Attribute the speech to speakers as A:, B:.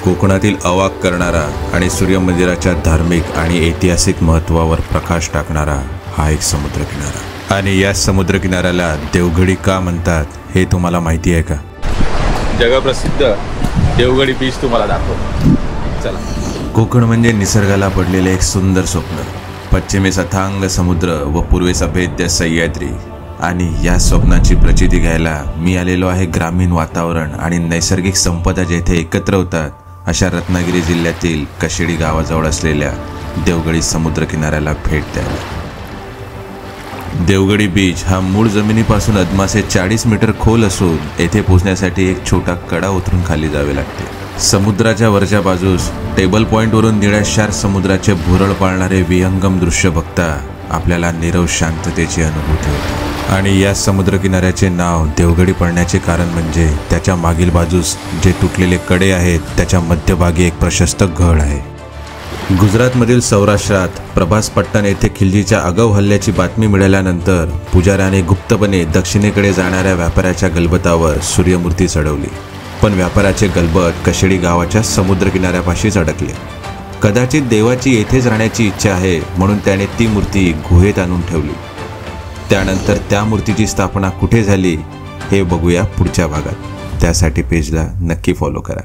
A: कोकणातील अवाक करणारा आणि सूर्यमंदिराच्या धार्मिक आणि ऐतिहासिक महत्त्वावर प्रकाश टाकणारा हा एक समुद्रकिनारा। आणि या समुद्रकिनाऱ्याला देवगडी का म्हणतात हे तुम्हाला माहिती आहे का?
B: जगप्रसिद्ध देवगडी बीच तुम्हाला दाखवतो, चला।
A: कोकण म्हणजे निसर्गाला पडलेले एक सुंदर स्वप्न। पश्चिमेस अथांग समुद्र व पूर्वेस अभेद्य सह्याद्री। आणि या स्वप्नाची प्रचिती घ्यायला मी आलेलो आहे ग्रामीण वातावरण आणि नैसर्गिक संपदा जेथे एकत्र होतात अशा रत्नागिरी जिल्ह्यातील कशेडी गावाजवळ असलेल्या देवगडी समुद्र किनाऱ्याला भेट द्यायला। देवगडी बीच हा मूळ जमिनीपासून अदमासे 40 मीटर खोल असून येथे पोहोचण्यासाठी एक छोटा कडा उतरून खाली जावे लागते। समुद्राच्या वरच्या बाजूस टेबल पॉइंटवरून निळाशार समुद्राचे भुरळ पाळणारे विहंगम दृश्य बघता आपल्याला नीरव शांततेची अनुभूती होते। आणि या समुद्रकिनाऱ्याचे नाव देवगडी पडण्याचे कारण म्हणजे त्याच्या मागील बाजूस जे तुटलेले कडे आहेत त्याच्या मध्यभागी एक प्रशस्त गड आहे। गुजरातमधील सौराष्ट्रात प्रभास पट्टण येथे खिल्जीच्या आगाऊ हल्ल्याची बातमी मिळाल्यानंतर पुजाऱ्याने गुप्तपणे दक्षिणेकडे जाणाऱ्या व्यापाऱ्याच्या गलबतावर सूर्यमूर्ती चढवली, पण व्यापाऱ्याचे गलबत कशेडी गावाच्या समुद्रकिनाऱ्यापाशीच अडकले। कदाचित देवाची येथेच राहण्याची इच्छा आहे म्हणून त्याने ती मूर्ती गुहेत आणून ठेवली। त्यानंतर त्या मूर्तीची स्थापना कुठे झाली हे बघूया पुढच्या भागात। त्यासाठी पेजला नक्की फॉलो करा।